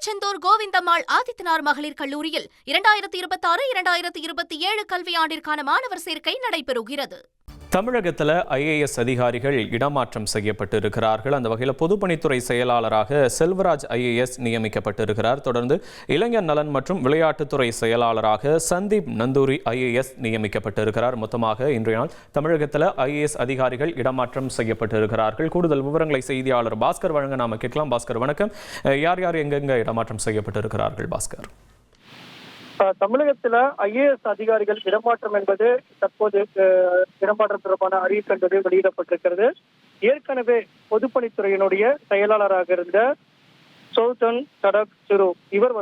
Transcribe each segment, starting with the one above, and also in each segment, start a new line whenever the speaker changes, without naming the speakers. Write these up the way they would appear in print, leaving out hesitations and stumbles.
திருச்செந்தூர் கோவிந்தம்மாள் ஆதித்தனார் மகளிர் கல்லூரியில் 2026-2027 கல்வியாண்டிற்கான மாணவர் சேர்க்கை நடைபெறுகிறது.
தமிழகத்தில் ஐஏஎஸ் அதிகாரிகள் இடமாற்றம் செய்யப்பட்டிருக்கிறார்கள். அந்த வகையில் பொதுப்பணித்துறை செயலாளராக செல்வராஜ் ஐஏஎஸ் நியமிக்கப்பட்டிருக்கிறார். தொடர்ந்து இளைஞர் நலன் மற்றும் விளையாட்டுத்துறை செயலாளராக சந்தீப் நந்தூரி ஐஏஎஸ் நியமிக்கப்பட்டிருக்கிறார். மொத்தமாக இன்றைய நாள் தமிழகத்தில் ஐஏஎஸ் அதிகாரிகள் இடமாற்றம் செய்யப்பட்டிருக்கிறார்கள். கூடுதல் விவரங்களை செய்தியாளர் பாஸ்கர் வழங்க நாம கேட்கலாம். பாஸ்கர் வணக்கம். யார் யார் எங்கெங்க இடமாற்றம் செய்யப்பட்டிருக்கிறார்கள் பாஸ்கர்?
தமிழகத்துல ஐஏஎஸ் அதிகாரிகள் இடமாற்றம் என்பது தற்போது இடமாற்றம் தொடர்பான அறிவிப்பு என்பது வெளியிடப்பட்டிருக்கிறது. ஏற்கனவே பொதுப்பணித்துறையினுடைய செயலாளராக இருந்த சௌதன் சடக் சிறு இவர்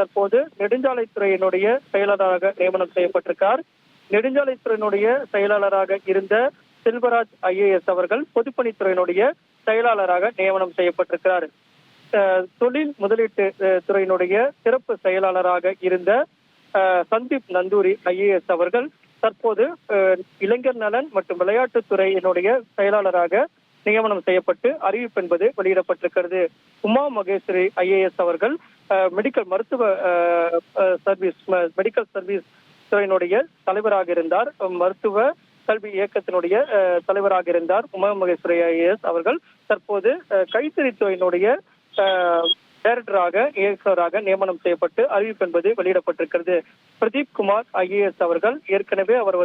தற்போது நெடுஞ்சாலைத்துறையினுடைய செயலாளராக நியமனம் செய்யப்பட்டிருக்கார். நெடுஞ்சாலைத்துறையினுடைய செயலாளராக இருந்த செல்வராஜ் ஐஏஎஸ் அவர்கள் பொதுப்பணித்துறையினுடைய செயலாளராக நியமனம் செய்யப்பட்டிருக்கிறார். தொழில் முதலீட்டு துறையினுடைய சிறப்பு செயலாளராக இருந்த சந்தீப் நந்தூரி ஐஏஎஸ் அவர்கள் தற்போது இளைஞர் நலன் மற்றும் விளையாட்டுத்துறையினுடைய செயலாளராக நியமனம் செய்யப்பட்டு அறிவிப்பு என்பது வெளியிடப்பட்டிருக்கிறது. உமா மகேஸ்வரி ஐஏஎஸ் அவர்கள் மெடிக்கல் சர்வீஸ் துறையினுடைய தலைவராக இருந்தார். மருத்துவ கல்வி இயக்கத்தினுடைய தலைவராக இருந்தார். உமா மகேஸ்வரி ஐஏஎஸ் அவர்கள் தற்போது கைத்தறித்துறையினுடைய டைரக்டராக இயக்குநராக நியமனம் செய்யப்பட்டு அறிவிப்பு என்பது வெளியிடப்பட்டிருக்கிறது. பிரதீப் குமார் ஐஏஎஸ் அவர்கள் ஏற்கனவே அவர்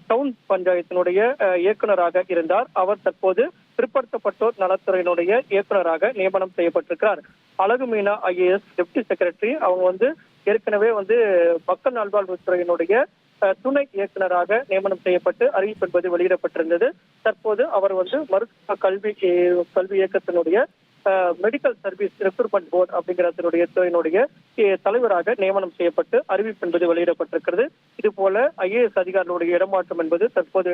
டவுன் பஞ்சாயத்தினுடைய இயக்குநராக இருந்தார். அவர் தற்போது பிற்படுத்தப்பட்டோர் நலத்துறையினுடைய இயக்குநராக நியமனம் செய்யப்பட்டிருக்கிறார். அழகு மீனா ஐஏஎஸ் டெப்டி செக்ரட்டரி அவங்க ஏற்கனவே மக்கள் நல்வாழ்வுத்துறையினுடைய துணை இயக்குநராக நியமனம் செய்யப்பட்டு அறிவிப்பு என்பது வெளியிடப்பட்டிருந்தது. தற்போது அவர் மருத்துவ கல்வி இயக்கத்தினுடைய மெடிக்கல் சர்வீஸ் ரெக்ரூட்மெண்ட் போர்டு அப்படிங்கிற துறையினுடைய தலைவராக நியமனம் செய்யப்பட்டு அறிவிப்பு என்பது வெளியிடப்பட்டிருக்கிறது. இது போல ஐஏஎஸ் அதிகாரிகளுடைய இடமாற்றம் என்பது தற்போது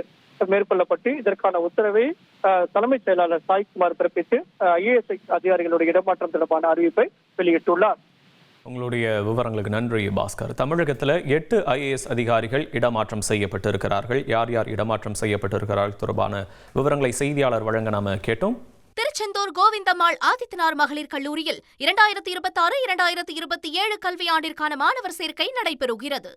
மேற்கொள்ளப்பட்டு இதற்கான உத்தரவை தலைமைச் செயலாளர் சாய்குமார் பிறப்பித்து ஐஏஎஸ் அதிகாரிகளுடைய இடமாற்றம் தொடர்பான அறிவிப்பை வெளியிட்டுள்ளார்.
உங்களுடைய விவரங்களுக்கு நன்றி பாஸ்கர். தமிழகத்தில் 8 ஐஏஎஸ் அதிகாரிகள் இடமாற்றம் செய்யப்பட்டிருக்கிறார்கள். யார் யார் இடமாற்றம் செய்யப்பட்டிருக்கிறார்கள் தொடர்பான விவரங்களை செய்தியாளர் வழங்க நாம கேட்டோம்.
திருச்செந்தூர் கோவிந்தம்மாள் ஆதித்தனார் மகளிர் கல்லூரியில் 2026-2027 கல்வியாண்டிற்கான மாணவர் சேர்க்கை நடைபெறுகிறது.